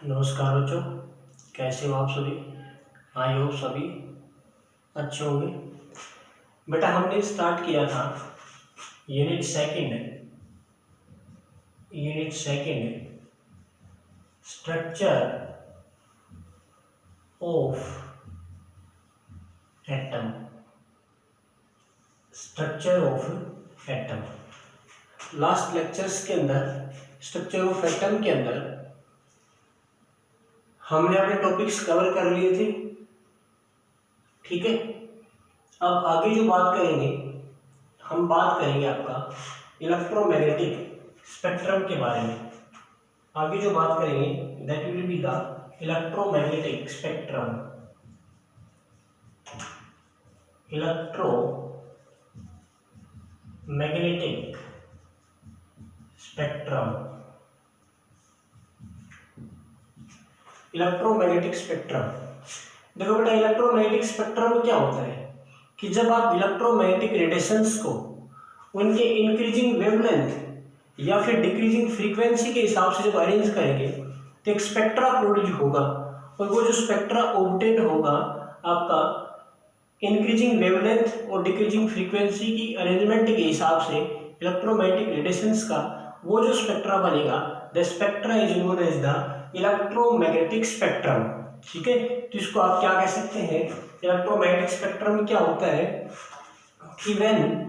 नमस्कार बच्चों, कैसे हो आप सभी। आई होप सभी अच्छे होंगे। बेटा हमने स्टार्ट किया था unit second structure of atom. Last lectures के अंदर स्ट्रक्चर ऑफ एटम के अंदर हमने अपने टॉपिक्स कवर कर लिए थे। ठीक है, अब आगे जो बात करेंगे, हम बात करेंगे आपका इलेक्ट्रोमैग्नेटिक स्पेक्ट्रम के बारे में। आगे जो बात करेंगे that will be the electromagnetic spectrum. Electromagnetic spectrum. Electromagnetic spectrum, देखो बेटा इलेक्ट्रोमैग्नेटिक स्पेक्ट्रम क्या होता है कि जब आप इलेक्ट्रोमैग्नेटिक रेडिएशंस को उनके इंक्रीजिंग वेवलेंथ या फिर डिक्रीजिंग फ्रीक्वेंसी के हिसाब से जब अरेंज करेंगे तो एक स्पेक्ट्रा प्रोड्यूस होगा, और वो जो स्पेक्ट्रा ऑब्टेन होगा आपका इंक्रीजिंग वेवलेंथ और डिक्रीजिंग फ्रीक्वेंसी की अरेंजमेंट के हिसाब से इलेक्ट्रोमैग्नेटिक रेडिएशंस का वो जो स्पेक्ट्रा बनेगा, the spectra is known as the electromagnetic spectrum. ठीक है, तो इसको आप क्या कह सकते हैं, इलेक्ट्रोमैग्नेटिक स्पेक्ट्रम क्या होता है कि when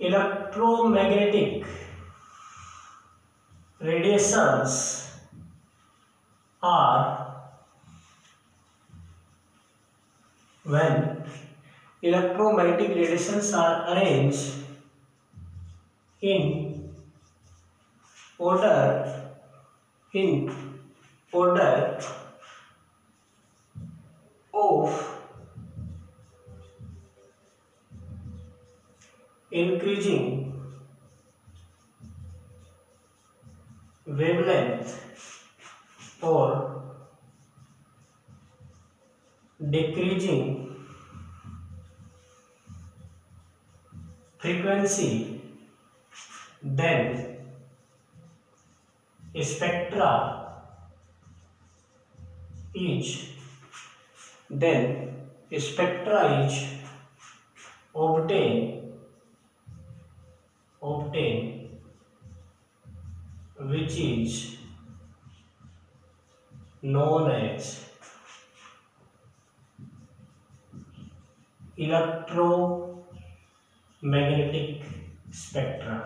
electromagnetic radiations are arranged in order of increasing wavelength or decreasing frequency, then spectra is obtain which is known as electromagnetic spectra.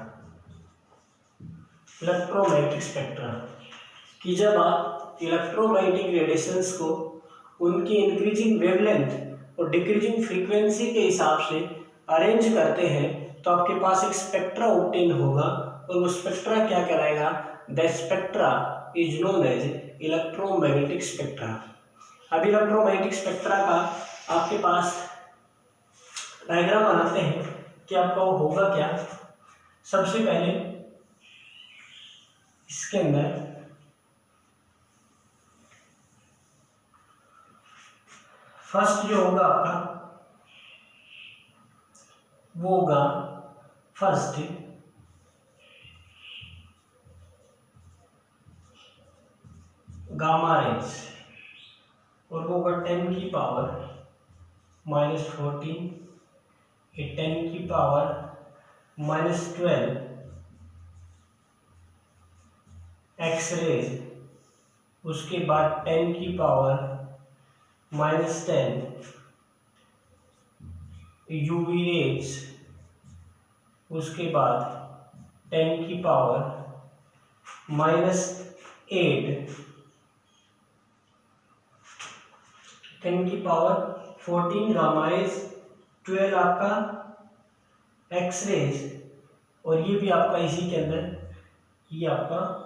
Electromagnetic spectra कि जब आप इलेक्ट्रोमैग्नेटिक रेडिएशंस को उनकी इंक्रीजिंग वेवलेंथ और डिक्रीजिंग फ्रीक्वेंसी के हिसाब से arrange करते हैं तो आपके पास एक स्पेक्ट्रा ऑब्टेन होगा, और वो स्पेक्ट्रा क्या कहलाएगा, the spectra is known as electromagnetic spectra. अब इलेक्ट्रोमैग्नेटिक स्पेक्ट्रा का आपके पास डायग्राम बनाते हैं कि आपका वो होगा क्या। सबसे पहले इसके अंदर फर्स्ट जो होगा आपका वो होगा फर्स्ट गामा रेज, और वो होगा 10 की पावर -14, 10 की पावर -12 एक्स रेज, उसके बाद 10 की पावर -10 यूवी रेज, उसके बाद 10 की पावर -8 10 की पावर 14 गामा रेज, 12 आपका एक्स रेज, और ये भी आपका इसी के अंदर ये आपका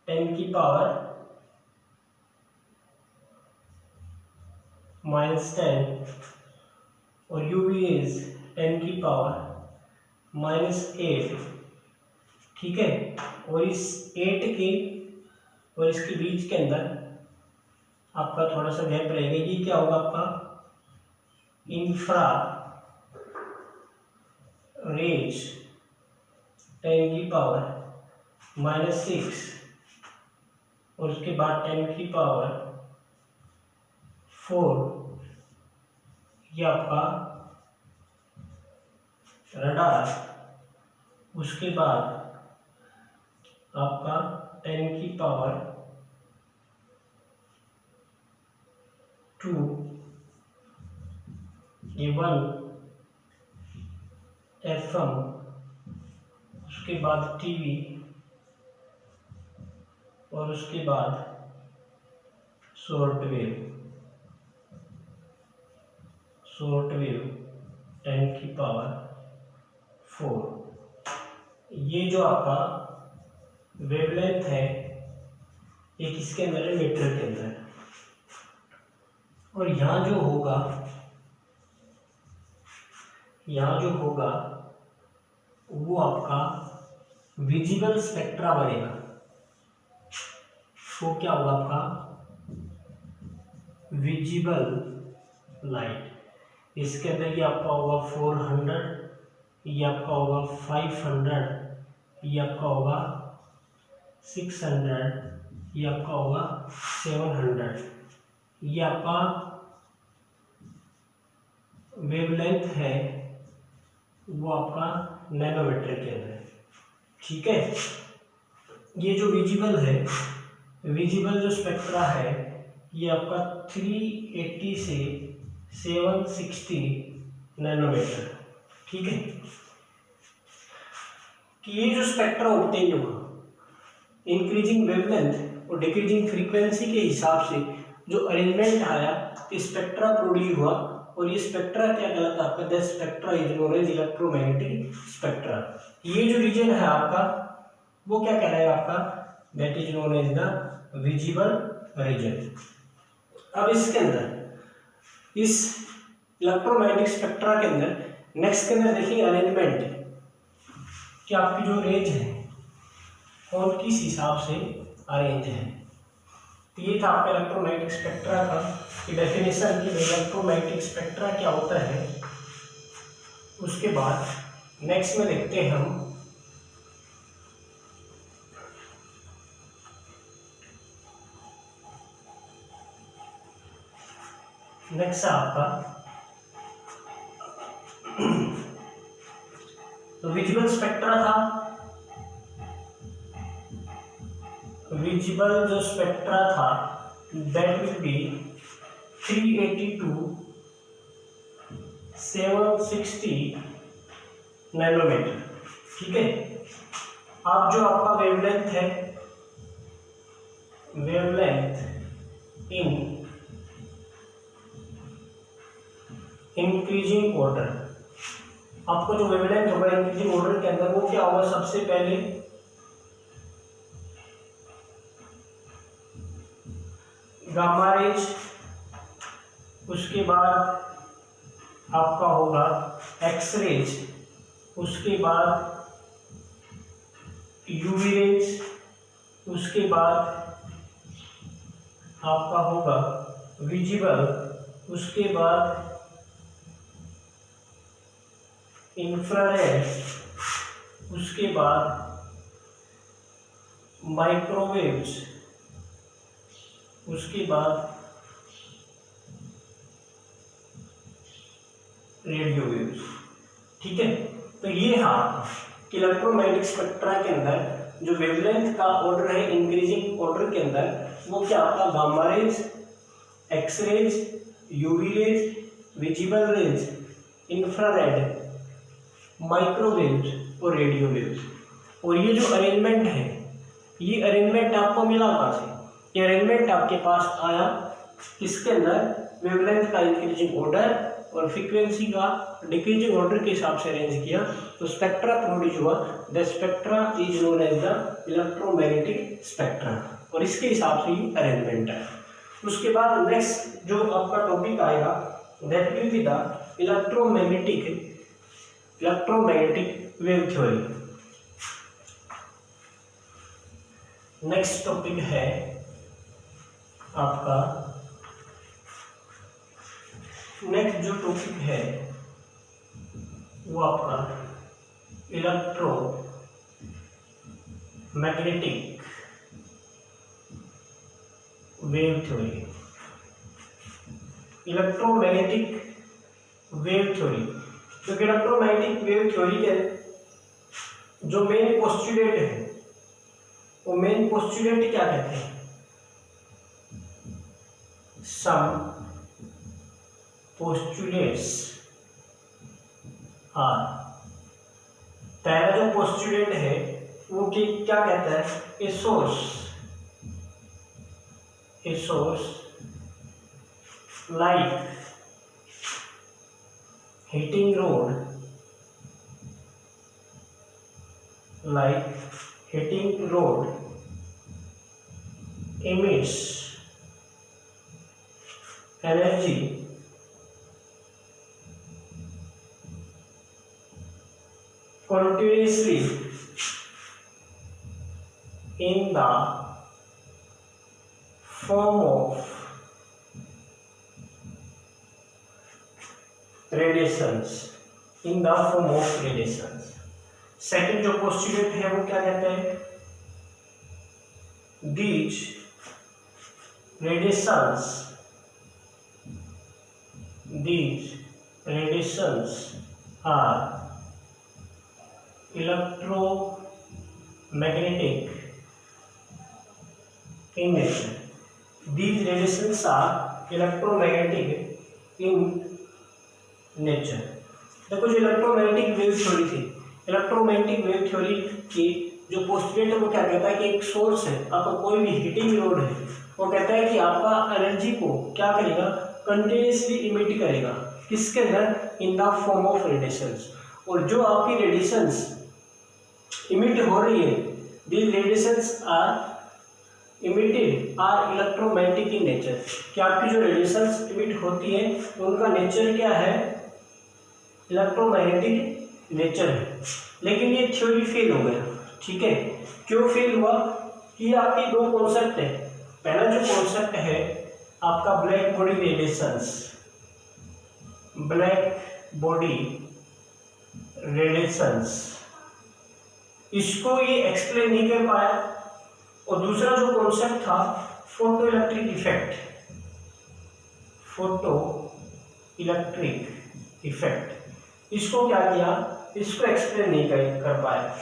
10 की पावर -10 और यूवी रेज 10 की पावर -8। ठीक है, और इस 8 के और इसके बीच के अंदर आपका थोड़ा सा गैप रहेगा। ये क्या होगा आपका इंफ्रा रेज 10⁻⁻⁶, और उसके बाद 10⁻⁴, ये आपका रडार। उसके बाद आपका 10⁻², ये 1 FM, उसके बाद टीवी, और उसके बाद शॉर्ट वेव 10⁻⁴। ये जो आपका वेवलेंथ है ये किसके अंदर है, मीटर के अंदर। और यहाँ जो होगा वो आपका विजिबल स्पेक्ट्रा बनेगा। वो क्या होगा आपका विजिबल लाइट। इसके अंदर ये आपका होगा 400, ये आपका होगा 500, ये आपका होगा 600, ये आपका होगा 700। ये आपका वेवलेंथ है वो आपका नैनोमीटर के अंदर। ठीक है, ये जो विजिबल जो स्पेक्ट्रा है ये आपका 380 से 760 नैनोमीटर। ठीक है, कि ये जो स्पेक्ट्रा ऑब्टेन हुआ इंक्रीजिंग वेवलेंथ और डिक्रीजिंग फ्रीक्वेंसी के हिसाब से जो अरेंजमेंट आया, स्पेक्ट्रा प्रोड्यूस हुआ। और ये स्पेक्ट्रा क्या कहलाता है आपका, the spectra is known as electromagnetic spectra. ये जो रीजन है आपका वो क्या कहलाएगा आपका, that is known as the visible region. अब इसके अंदर इस इलेक्ट्रोमैग्नेटिक स्पेक्ट्रा के अंदर नेक्स्ट के अंदर देखिए अरेंजमेंट कि आपकी जो रेंज है कौन किस हिसाब से अरेंज है। तो ये था आपका इलेक्ट्रोमैग्नेटिक स्पेक्ट्रा का डेफिनेशन कि इलेक्ट्रोमैग्नेटिक स्पेक्ट्रा क्या होता है। उसके बाद नेक्स्ट में देखते हैं हम नेक्स्ट आपका तो विजिबल स्पेक्ट्रा था। विजिबल जो स्पेक्ट्रा था that will be 380 to 760 nanometre. ठीक है, अब जो आपका वेवलेंथ है, वेवलेंथ इन इंक्रीजिंग ऑर्डर, आपको जो वेवलेंथ होगा इंक्रीजिंग ऑर्डर के अंदर वो क्या होगा, सबसे पहले गामा रेज, उसके बाद आपका होगा एक्स रेज, उसके बाद यूवी रेज, उसके बाद आपका होगा विजिबल, उसके बाद इंफ्रारेड, उसके बाद माइक्रोवेव्स, उसके बाद रेडियो वेव्स। ठीक है, तो ये हाँ इलेक्ट्रोमैग्नेटिक स्पेक्ट्रा के अंदर जो वेवलेंथ का ऑर्डर है इंक्रीजिंग ऑर्डर के अंदर वो क्या आपका gamma rays, X rays, UV rays, visible rays, infrared, microwaves और रेडियो वेव्स। और ये जो अरेंजमेंट है ये अरेंजमेंट आपको मिला कहाँ से, ये अरेंजमेंट आपके पास आया इसके अंदर वेवलेंथ का इंक्रीजिंग ऑर्डर और फ्रीक्वेंसी का डिक्रीजिंग ऑर्डर के हिसाब से अरेंज किया तो स्पेक्ट्रा प्रोड्यूस हुआ। The spectra is known as the electromagnetic spectra, और इसके हिसाब से ही अरेंजमेंट है। उसके बाद नेक्स्ट जो आपका टॉपिक आएगा that will be the electromagnetic wave theory. Next topic है आपका, नेक्स्ट जो टॉपिक है वो आपका magnetic wave theory, electromagnetic wave theory. तो इलेक्ट्रोमैग्नेटिक वेव थ्योरी के जो मेन पोस्टुलेट है, वो मेन पोस्टुलेट क्या कहते हैं? सम पोस्टुलेट्स आर, पहला जो पोस्टुलेट है वो क्या कहता है? A source like heating road, emits energy continuously in the form of radiations, second जो पोस्टुलेट है वो क्या कहते हैं? These radiations are electromagnetic in nature. These radiations are electromagnetic in nature. देखो जो इलेक्ट्रोमैग्नेटिक वेव थ्योरी थी, इलेक्ट्रोमैग्नेटिक वेव थ्योरी की जो पोस्टुलेट है वो क्या कहता है कि एक सोर्स है, आपका कोई भी हीटिंग रोड है, वो कहता है कि आपका एनर्जी को क्या करेगा? कंटिन्यूसली इमिट करेगा, किसके अंदर? In the form of radiations. और जो आपकी रेडिएशंस इमिट हो रही है, these radiations are emitted are electromagnetic in nature, कि आपकी जो रेडिएशंस इमिट होती है उनका नेचर क्या है? इलेक्ट्रोमैग्नेटिक नेचर है। लेकिन ये थ्योरी फेल हो गया, ठीक है। क्यों फेल हुआ? कि आपकी दो कॉन्सेप्ट है। पहला जो कॉन्सेप्ट है आपका ब्लैक बॉडी रेडिएशंस, इसको ये एक्सप्लेन नहीं कर पाया। और दूसरा जो कॉन्सेप्ट था फोटो इलेक्ट्रिक इफेक्ट, इसको क्या किया? इसको एक्सप्लेन नहीं कर पाया,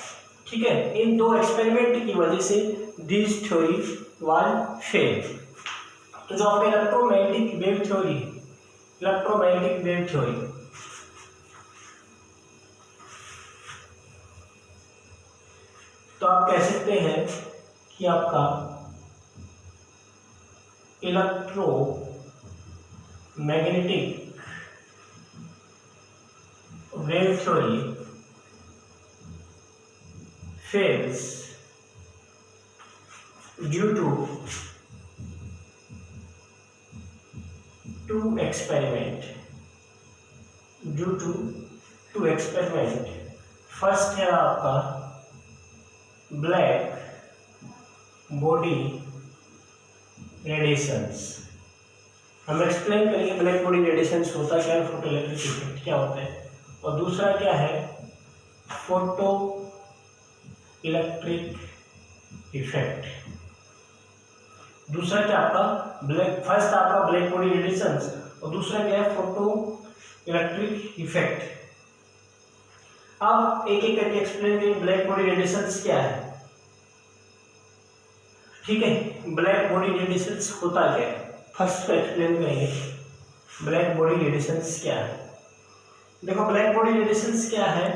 ठीक है। इन दो एक्सपेरिमेंट की वजह से दिस थ्योरी वाज फेल। तो जो आपका इलेक्ट्रोमैग्नेटिक वेव थ्योरी, तो आप कह सकते हैं कि आपका electromagnetic wave theory fails due to two experiment. First है आपका ब्लैक बॉडी रेडिएशंस। हम एक्सप्लेन करेंगे ब्लैक बॉडी रेडिएशंस होता क्या है, फोटो इलेक्ट्रिक इफेक्ट क्या होता है। और दूसरा क्या है? Photo electric effect. दूसरा क्या आपका फर्स्ट आपका ब्लैक बॉडी रेडिएशंस और दूसरा क्या है? Photo electric effect. अब एक एक करके एक्सप्लेन करें ब्लैक बॉडी रेडिएशंस क्या है, ठीक है। ब्लैक बॉडी रेडिएशंस होता क्या है, फर्स्ट को एक्सप्लेन करेंगे। ब्लैक बॉडी रेडिएशंस क्या है? देखो ब्लैक बॉडी रेडिएशंस क्या है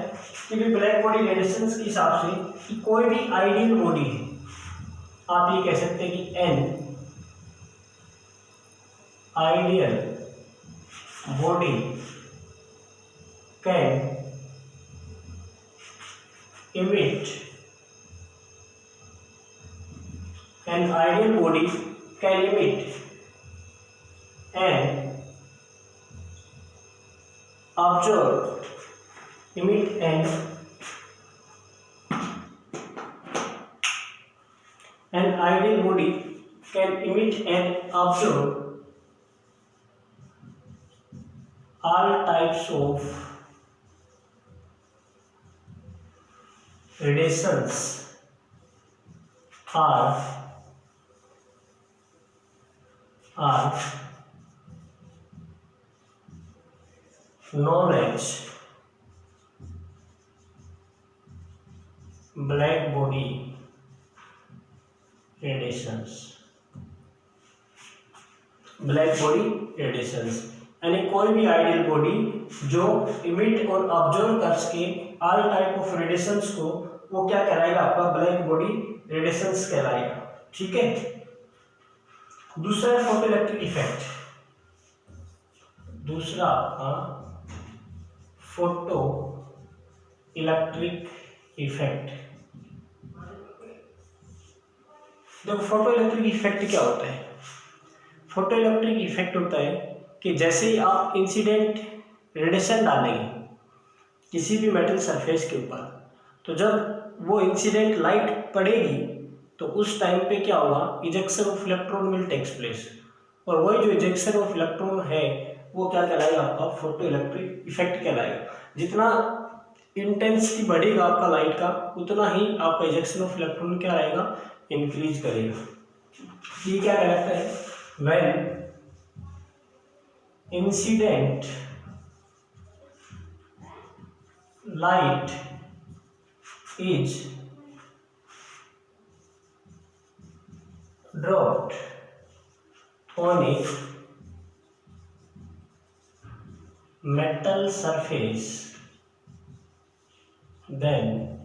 कि ब्लैक बॉडी रेडिएशंस के हिसाब से कि कोई भी आइडियल बॉडी है, आप ये कह सकते हैं कि an ideal body can emit an ideal body can emit and observe an ideal body can emit and observe all types of radiations are known as black body radiations. Black body radiations यानी कोई भी ideal body जो emit और observe कर सके all type of radiations को, वो क्या कहलाएगा? आपका ब्लैक बॉडी रेडिएशंस कहलाएगा। ठीक है। दूसरा है फोटो इलेक्ट्रिक इफेक्ट। दूसरा फोटो इलेक्ट्रिक इफेक्ट। देखो फोटो इलेक्ट्रिक इफेक्ट क्या होता है? फोटो इलेक्ट्रिक इफेक्ट होता है कि जैसे ही आप इंसिडेंट रेडिएशन डालेंगे किसी भी मेटल सरफेस के ऊपर, तो जब वो इंसिडेंट लाइट पड़ेगी तो उस टाइम पे क्या होगा? Ejection of electron will takes place, और वही जो इजेक्शन ऑफ इलेक्ट्रॉन है वो क्या कहलाएगा? आपका फोटो इलेक्ट्रिक इफेक्ट कहलाएगा। जितना इंटेंसिटी बढ़ेगा आपका लाइट का, उतना ही आपका इजेक्शन ऑफ इलेक्ट्रॉन क्या रहेगा? इंक्रीज करेगा। ये क्या कहलाता है? When incident light is dropped on a metal surface, then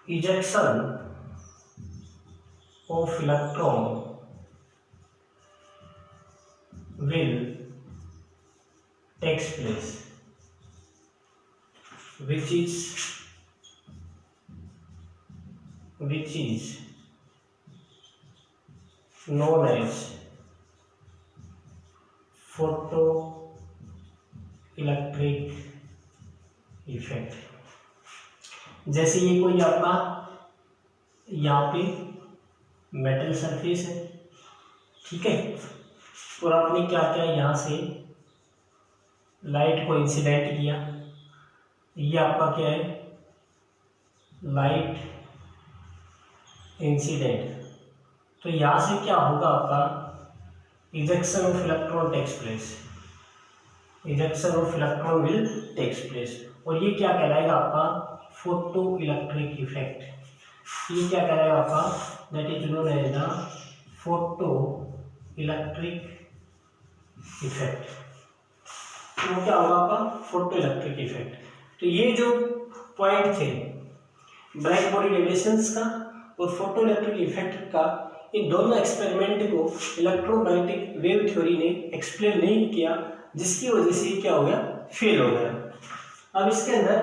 ejection of electron will takes place, which is known as photoelectric effect। जैसे ये कोई आपका यहाँ पे मेटल सरफेस है, ठीक है, और आपने क्या किया? यहाँ से लाइट को इंसिडेंट किया। ये आपका क्या है? Light incident. तो यहाँ से क्या होगा? आपका ejection of electron takes place. Ejection of electron will takes place, और ये क्या कहलाएगा? आपका फोटो इलेक्ट्रिक इफेक्ट। ये क्या कहलाएगा? आपका that is known as the photoelectric effect। तो क्या होगा आपका? Photo electric effect. तो ये जो पॉइंट थे ब्लैक बॉडी रेडिएशंस का और फोटो इलेक्ट्रिक इफेक्ट का, इन दोनों एक्सपेरिमेंट को इलेक्ट्रोमैग्नेटिक वेव थ्योरी ने एक्सप्लेन नहीं किया, जिसकी वजह से क्या हो गया? फेल हो गया। अब इसके अंदर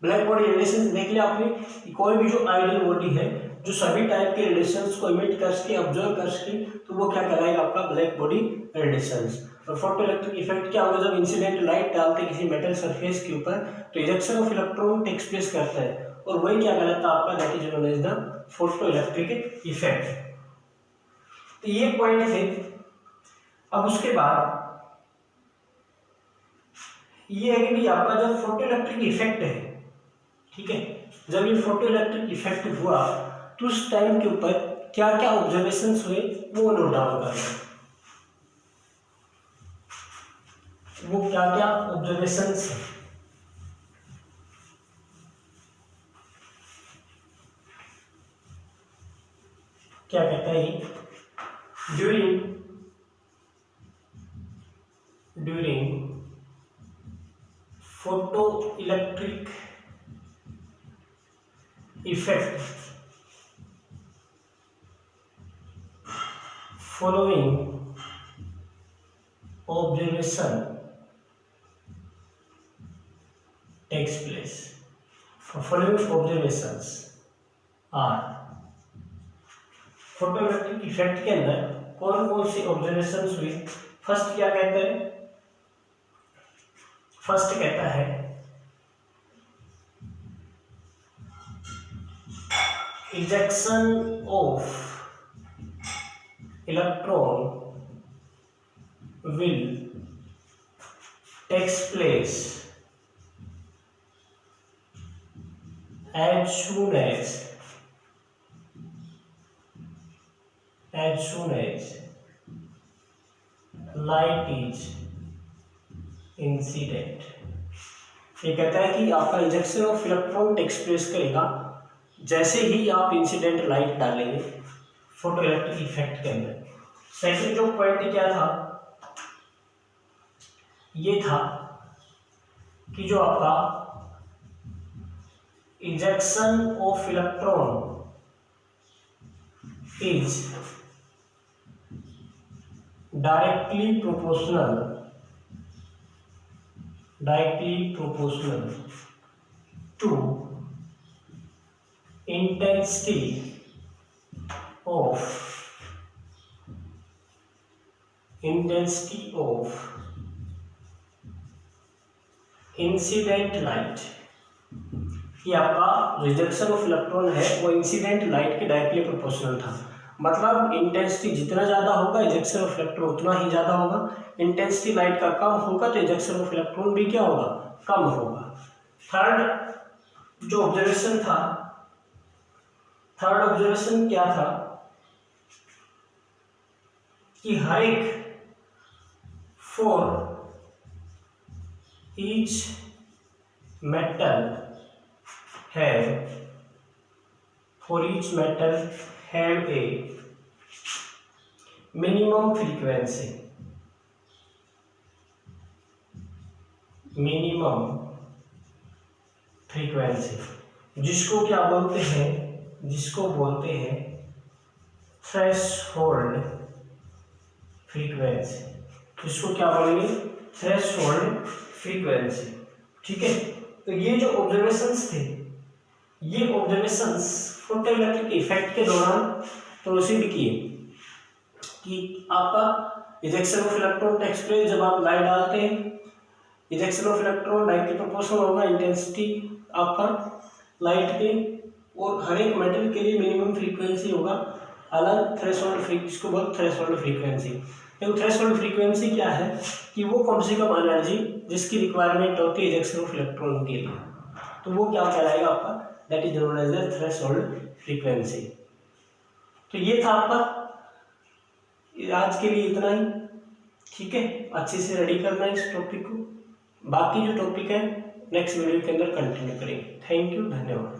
ब्लैक बॉडी रेडिएशन देख लिया आपने। कोई भी जो आइडियल बॉडी है जो सभी टाइप के रेडिएशंस को इमिट कर सके, ऑब्जर्व कर सके, तो वो क्या कहलाएगा? आपका ब्लैक बॉडी रेडिएशंस। और फोटो इलेक्ट्रिक इफेक्ट क्या होगा? जब इंसिडेंट लाइट डालते हैं किसी मेटल सरफेस के ऊपर, तो ejection of electron takes place करता है, और वही क्या कहलाता है? आपका that is known as the photo electric effect. तो ये पॉइंट थे। अब उसके बाद ये है कि आपका जो फोटो इलेक्ट्रिक इफेक्ट है, ठीक है, जब ये फोटो इलेक्ट्रिक इफेक्ट हुआ तो उस टाइम के ऊपर क्या क्या ऑब्जर्वेशंस हुए वो नोट डाउन करना। वो क्या क्या ऑब्जर्वेशंस है? क्या कहता है? During photo electric effect following observation takes place। following observations are, photoelectric effect के अंदर कौन कौन सी ऑब्जर्वेशंस हुई? फर्स्ट क्या कहता है? फर्स्ट कहता है ejection of electron will takes place as soon as light is incident। ये कहता है कि आपका injection of electron takes place करेगा जैसे ही आप इंसिडेंट लाइट डालेंगे फोटो इलेक्ट्रिक इफेक्ट के अंदर। सेकंड जो पॉइंट क्या था, ये था कि जो आपका injection of electron is directly proportional to intensity of incident light. ये आपका रिजेक्शन ऑफ इलेक्ट्रॉन है वो इंसिडेंट लाइट के डायरेक्टली प्रोपोर्शनल था। मतलब इंटेंसिटी जितना ज़्यादा होगा इजेक्शन ऑफ इलेक्ट्रॉन उतना ही ज़्यादा होगा, इंटेंसिटी लाइट का कम होगा तो इजेक्शन ऑफ इलेक्ट्रॉन भी क्या होगा, कम होगा। थर्ड जो ऑब्जर्वेशन था, थर्ड ऑब्जर्वेशन क्या था कि हर एक for each metal have a minimum frequency जिसको क्या बोलते हैं, जिसको बोलते हैं थ्रेशोल्ड फ्रीक्वेंसी, जिसको क्या बोलेंगे, थ्रेशोल्ड फ्रीक्वेंसी। ठीक है, तो ये जो ऑब्जर्वेशंस थे, ये ऑब्जर्वेशंस फोटोइलेक्ट्रिक इफेक्ट के दौरान प्रोसीड किए कि आपका ejection of electron takes place जब आप लाइट डालते हैं, ejection of electron directly proportional होगा इंटेंसिटी आपका लाइट के, और हर एक मेटल के लिए मिनिमम फ्रीक्वेंसी होगा अलग थ्रेशोल्ड जिसको बोलते थ्रेशोल्ड फ्रीक्वेंसी। तो थ्रेशोल्ड फ्रीक्वेंसी क्या है कि वो कम से कम एनर्जी जिसकी रिक्वायरमेंट होती है इजेक्शन ऑफ इलेक्ट्रॉन के लिए, तो वो क्या कहलाएगा आपका, that is known as the threshold frequency. तो ये था आपका आज के लिए इतना ही। ठीक है, अच्छे से रेडी करना है इस टॉपिक को, बाकी जो टॉपिक है नेक्स्ट वीडियो के अंदर कंटिन्यू करेंगे। थैंक यू, धन्यवाद।